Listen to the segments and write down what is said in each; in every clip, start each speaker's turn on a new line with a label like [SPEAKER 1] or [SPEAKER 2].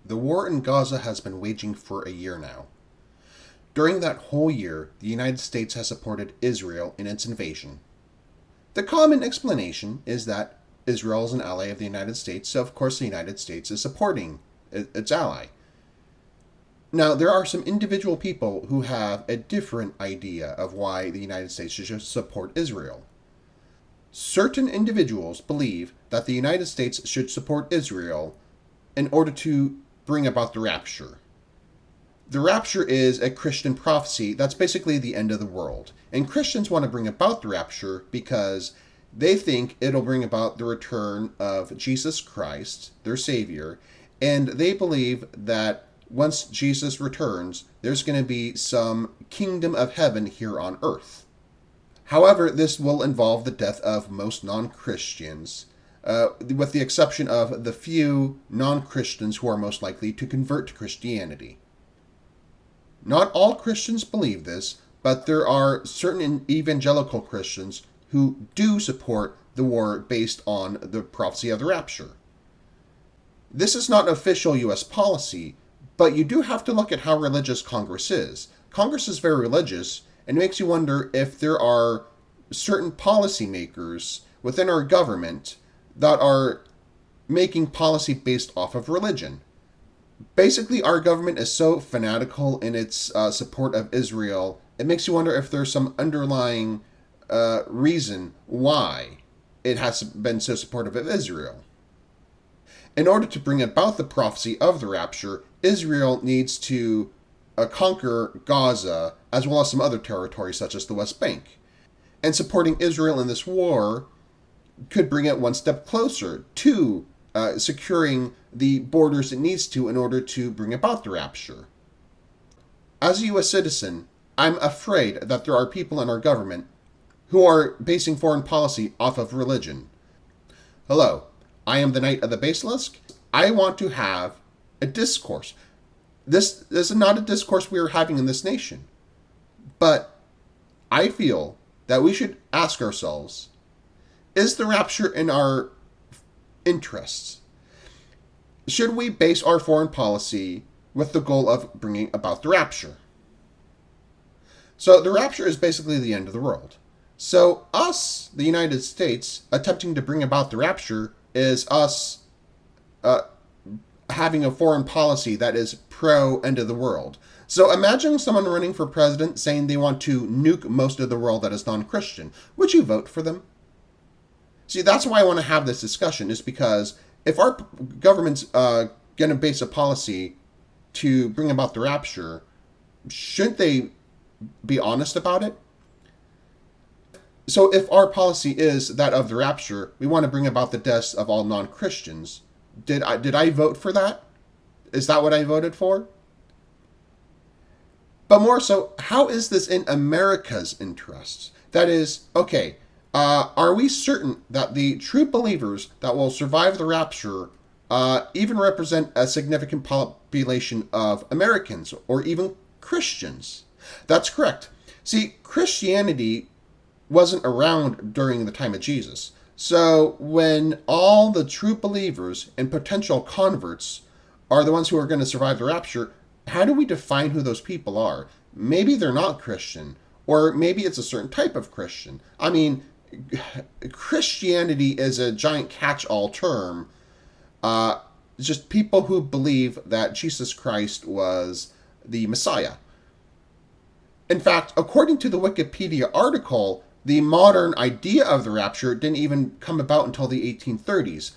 [SPEAKER 1] The war in Gaza has been waging for a year now. During that whole year, the United States has supported Israel in its invasion. The common explanation is that Israel is an ally of the United States, so of course the United States is supporting its ally. Now, there are some individual people who have a different idea of why the United States should support Israel. Certain individuals believe that the United States should support Israel in order to bring about the rapture. The rapture is a Christian prophecy that's basically the end of the world. And Christians want to bring about the rapture because they think it'll bring about the return of Jesus Christ, their Savior, and they believe that once Jesus returns, there's going to be some kingdom of heaven here on earth. However, this will involve the death of most non-Christians, with the exception of the few non-Christians who are most likely to convert to Christianity. Not all Christians believe this, but there are certain evangelical Christians who do support the war based on the prophecy of the rapture. This is not official U.S. policy, but you do have to look at how religious Congress is. Congress is very religious, and it makes you wonder if there are certain policymakers within our government that are making policy based off of religion. Basically, our government is so fanatical in its support of Israel, it makes you wonder if there's some underlying reason why it has been so supportive of Israel. In order to bring about the prophecy of the rapture, Israel needs to conquer Gaza as well as some other territories such as the West Bank. And supporting Israel in this war could bring it one step closer to securing the borders it needs to in order to bring about the rapture. As a U.S. citizen, I'm afraid that there are people in our government who are basing foreign policy off of religion. Hello, I am the Knight of the Basilisk. I want to have a discourse. This is not a discourse we are having in this nation. But I feel that we should ask ourselves, is the rapture in our interests? Should we base our foreign policy with the goal of bringing about the rapture? So the rapture is basically the end of the world. So us, the United States, attempting to bring about the rapture is us having a foreign policy that is pro-end of the world. So imagine someone running for president saying they want to nuke most of the world that is non-Christian. Would you vote for them? See, that's why I want to have this discussion, is because if our government's going to base a policy to bring about the rapture, shouldn't they be honest about it? So if our policy is that of the rapture, we want to bring about the deaths of all non-Christians. Did I vote for that? Is that what I voted for? But more so, how is this in America's interests? That is, okay, are we certain that the true believers that will survive the rapture even represent a significant population of Americans or even Christians? That's correct. See, Christianity wasn't around during the time of Jesus. So when all the true believers and potential converts are the ones who are going to survive the rapture, how do we define who those people are? Maybe they're not Christian, or maybe it's a certain type of Christian. I mean, Christianity is a giant catch-all term. Just people who believe that Jesus Christ was the Messiah. In fact, according to the Wikipedia article, the modern idea of the rapture didn't even come about until the 1830s.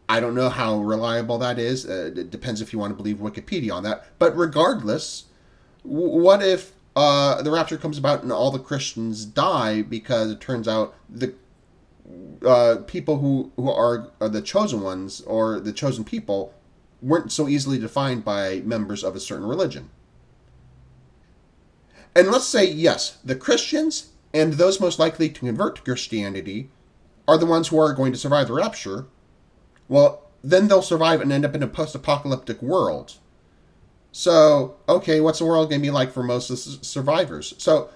[SPEAKER 1] I don't know how reliable that is. It depends if you want to believe Wikipedia on that. But regardless, what if the rapture comes about and all the Christians die because it turns out the people who are the chosen ones or the chosen people weren't so easily defined by members of a certain religion? And let's say, yes, the Christians and those most likely to convert to Christianity are the ones who are going to survive the rapture. Well, then they'll survive and end up in a post-apocalyptic world. So, okay, what's the world going to be like for most of the survivors? So,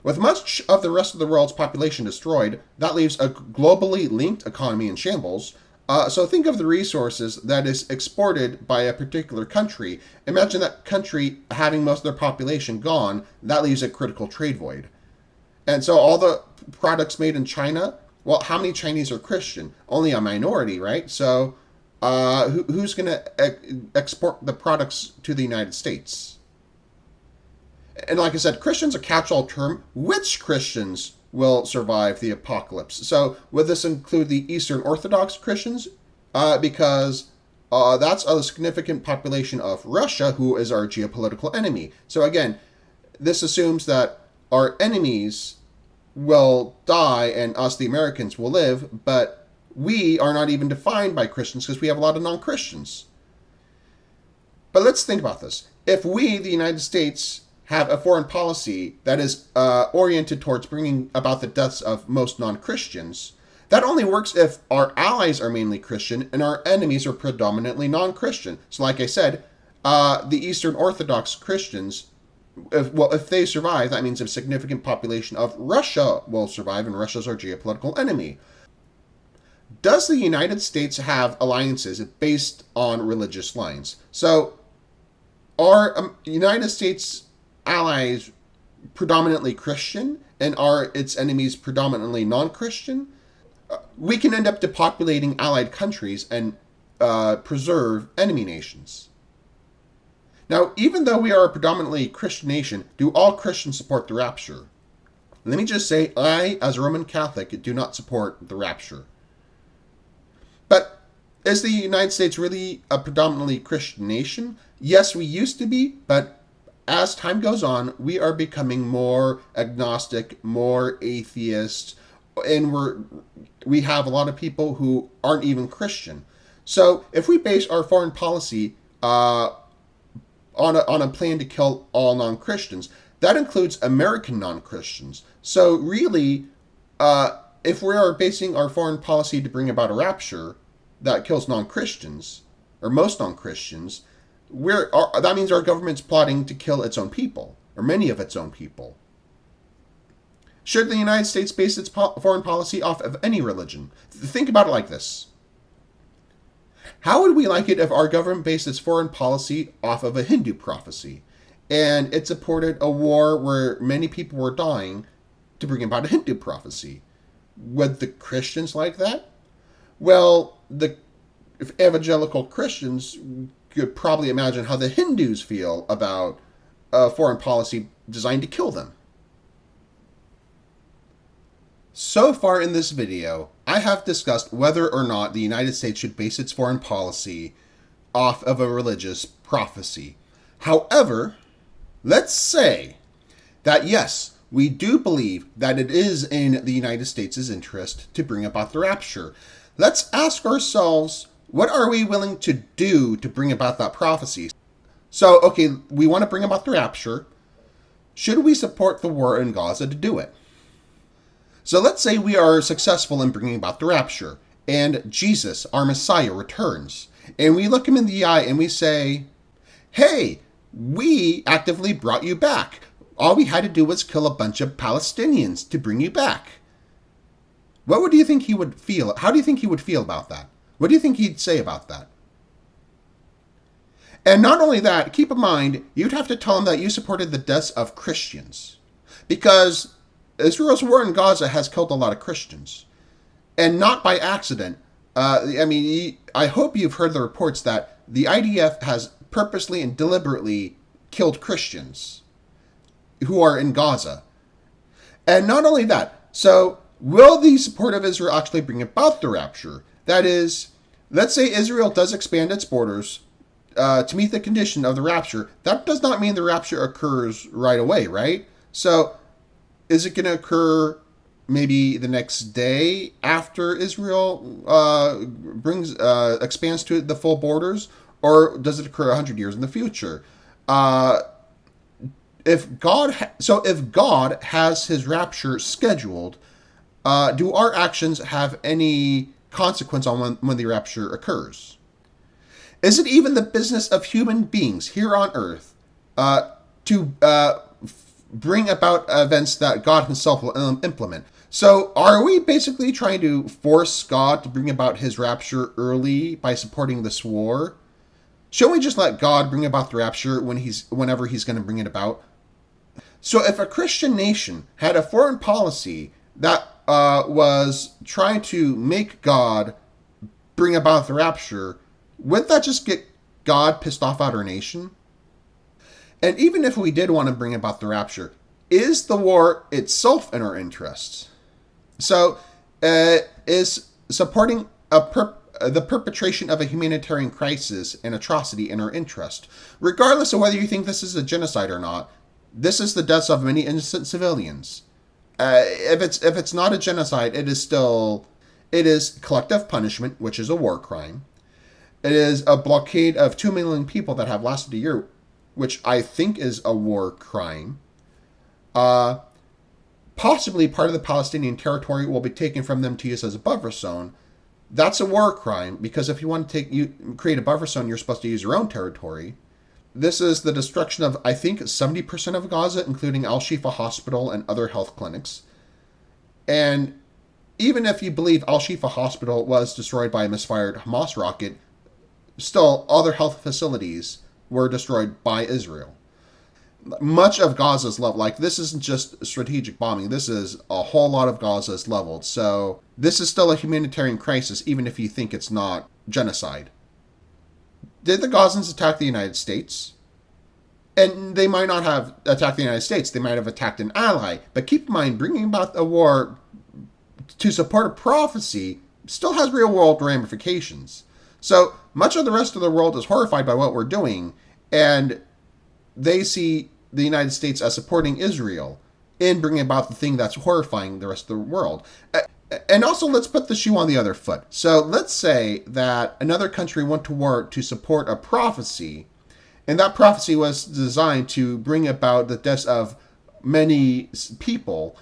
[SPEAKER 1] with much of the rest of the world's population destroyed, that leaves a globally linked economy in shambles, So think of the resources that is exported by a particular country. Imagine that country having most of their population gone. That leaves a critical trade void. And so all the products made in China, well, how many Chinese are Christian? Only a minority, right? So who's going to export the products to the United States? And like I said, Christian's a catch-all term. Which Christians will survive the apocalypse? So would this include the Eastern Orthodox Christians? Because that's a significant population of Russia, who is our geopolitical enemy. So again, this assumes that our enemies will die and us, the Americans, will live, but we are not even defined by Christians because we have a lot of non-Christians. But let's think about this. If we, the United States, have a foreign policy that is oriented towards bringing about the deaths of most non-Christians, that only works if our allies are mainly Christian and our enemies are predominantly non-Christian. So like I said, the Eastern Orthodox Christians, if they survive, that means a significant population of Russia will survive, and Russia's our geopolitical enemy. Does the United States have alliances based on religious lines? So are United States allies predominantly Christian, and are its enemies predominantly non-Christian? We can end up depopulating allied countries and preserve enemy nations. Now, even though we are a predominantly Christian nation, do all Christians support the rapture? Let me just say, I, as a Roman Catholic, do not support the rapture. But is the United States really a predominantly Christian nation? Yes, we used to be, but as time goes on, we are becoming more agnostic, more atheist, and we have a lot of people who aren't even Christian. So if we base our foreign policy on a plan to kill all non-Christians, that includes American non-Christians. So really, if we are basing our foreign policy to bring about a rapture that kills non-Christians, or most non-Christians, that means our government's plotting to kill its own people, or many of its own people. Should the United States base its foreign policy off of any religion? Think about it like this. How would we like it if our government based its foreign policy off of a Hindu prophecy, and it supported a war where many people were dying to bring about a Hindu prophecy? Would the Christians like that? Well, the evangelical Christians could probably imagine how the Hindus feel about a foreign policy designed to kill them. So far in this video, I have discussed whether or not the United States should base its foreign policy off of a religious prophecy. However, let's say that yes, we do believe that it is in the United States' interest to bring about the rapture. Let's ask ourselves, what are we willing to do to bring about that prophecy? So, okay, we want to bring about the rapture. Should we support the war in Gaza to do it? So let's say we are successful in bringing about the rapture, and Jesus, our Messiah, returns. And we look him in the eye and we say, hey, we actively brought you back. All we had to do was kill a bunch of Palestinians to bring you back. What do you think he would feel? How do you think he would feel about that? What do you think he'd say about that? And not only that, keep in mind, you'd have to tell him that you supported the deaths of Christians. Because Israel's war in Gaza has killed a lot of Christians. And not by accident. I hope you've heard the reports that the IDF has purposely and deliberately killed Christians who are in Gaza. And not only that, so will the support of Israel actually bring about the rapture? That is, let's say Israel does expand its borders to meet the condition of the rapture. That does not mean the rapture occurs right away, right? So is it going to occur maybe the next day after Israel expands to the full borders, or does it occur 100 years in the future? If God has his rapture scheduled, do our actions have any consequence on when the rapture occurs? Is it even the business of human beings here on earth to bring about events that God himself will implement? So, are we basically trying to force God to bring about his rapture early by supporting this war? Shouldn't we just let God bring about the rapture whenever he's going to bring it about? So, if a Christian nation had a foreign policy that was trying to make God bring about the rapture, wouldn't that just get God pissed off at our nation? And even if we did want to bring about the rapture, is the war itself in our interests? So, is supporting the perpetration of a humanitarian crisis and atrocity in our interest? Regardless of whether you think this is a genocide or not, this is the deaths of many innocent civilians. If it's not a genocide, it is collective punishment, which is a war crime. It is a blockade of 2 million people that have lasted a year, which I think is a war crime. Possibly part of the Palestinian territory will be taken from them to use as a buffer zone. That's a war crime, because if you want to create a buffer zone, you're supposed to use your own territory. This is the destruction of, I think, 70% of Gaza, including Al-Shifa Hospital and other health clinics. And even if you believe Al-Shifa Hospital was destroyed by a misfired Hamas rocket, still other health facilities were destroyed by Israel. Much of Gaza's leveled. Like, this isn't just strategic bombing. This is a whole lot of Gaza's leveled. So this is still a humanitarian crisis, even if you think it's not genocide. Did the Gazans attack the United States? And they might not have attacked the United States. They might have attacked an ally. But keep in mind, bringing about a war to support a prophecy still has real-world ramifications. So much of the rest of the world is horrified by what we're doing, and they see the United States as supporting Israel in bringing about the thing that's horrifying the rest of the world. And also, let's put the shoe on the other foot. So let's say that another country went to war to support a prophecy, and that prophecy was designed to bring about the deaths of many people.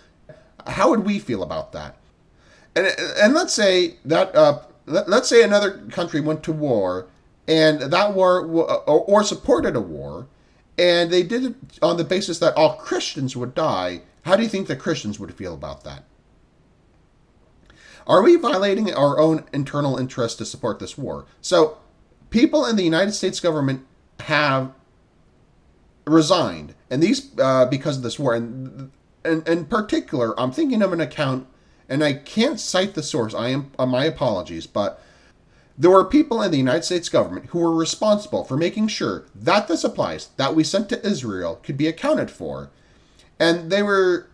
[SPEAKER 1] How would we feel about that? And let's say that let's say another country went to war, and that war or supported a war, and they did it on the basis that all Christians would die. How do you think the Christians would feel about that? Are we violating our own internal interest to support this war? So, people in the United States government have resigned, and these because of this war. And in particular, I'm thinking of an account, and I can't cite the source. I am my apologies, but there were people in the United States government who were responsible for making sure that the supplies that we sent to Israel could be accounted for. And they were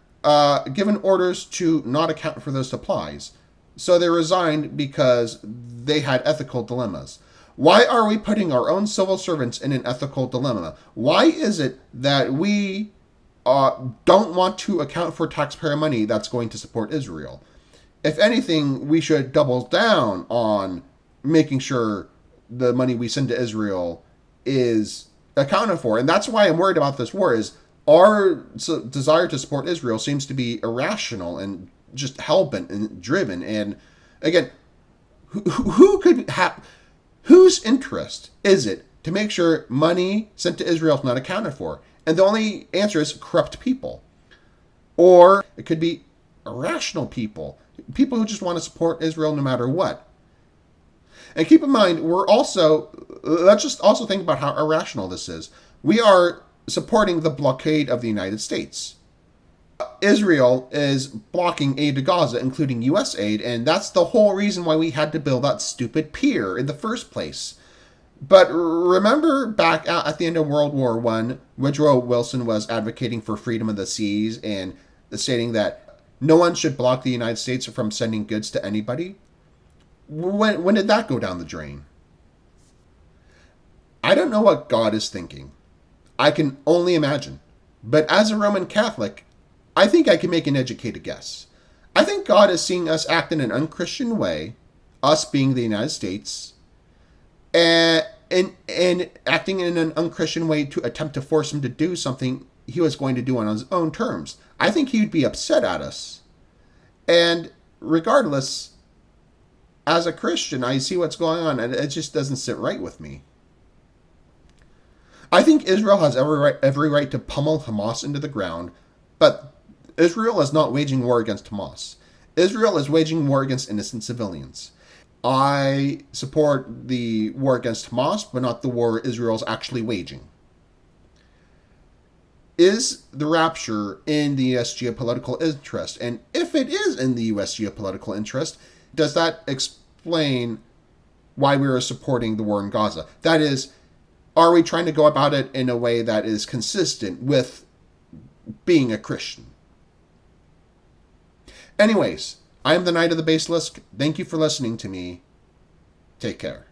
[SPEAKER 1] given orders to not account for those supplies. So they resigned because they had ethical dilemmas. Why are we putting our own civil servants in an ethical dilemma? Why is it that we don't want to account for taxpayer money that's going to support Israel? If anything, we should double down on making sure the money we send to Israel is accounted for. And that's why I'm worried about this war, is our desire to support Israel seems to be irrational and just hell-bent and driven. And again, who could have, whose interest is it to make sure money sent to Israel is not accounted for? And the only answer is corrupt people. Or it could be irrational people who just want to support Israel no matter what. And keep in mind, let's just also think about how irrational this is. We are supporting the blockade of the United States. Israel is blocking aid to Gaza, including U.S. aid, and that's the whole reason why we had to build that stupid pier in the first place. But remember back at the end of World War I, Woodrow Wilson was advocating for freedom of the seas and stating that no one should block the United States from sending goods to anybody? When did that go down the drain? I don't know what God is thinking. I can only imagine. But as a Roman Catholic, I think I can make an educated guess. I think God is seeing us act in an unchristian way, us being the United States, and acting in an unchristian way to attempt to force him to do something he was going to do on his own terms. I think he'd be upset at us. And regardless, as a Christian, I see what's going on, and it just doesn't sit right with me. I think Israel has every right to pummel Hamas into the ground, but Israel is not waging war against Hamas. Israel is waging war against innocent civilians. I support the war against Hamas, but not the war Israel's actually waging. Is the rapture in the U.S. geopolitical interest? And if it is in the U.S. geopolitical interest, does that explain why we are supporting the war in Gaza? That is, are we trying to go about it in a way that is consistent with being a Christian? Anyways, I am the Knight of the Basilisk. Thank you for listening to me. Take care.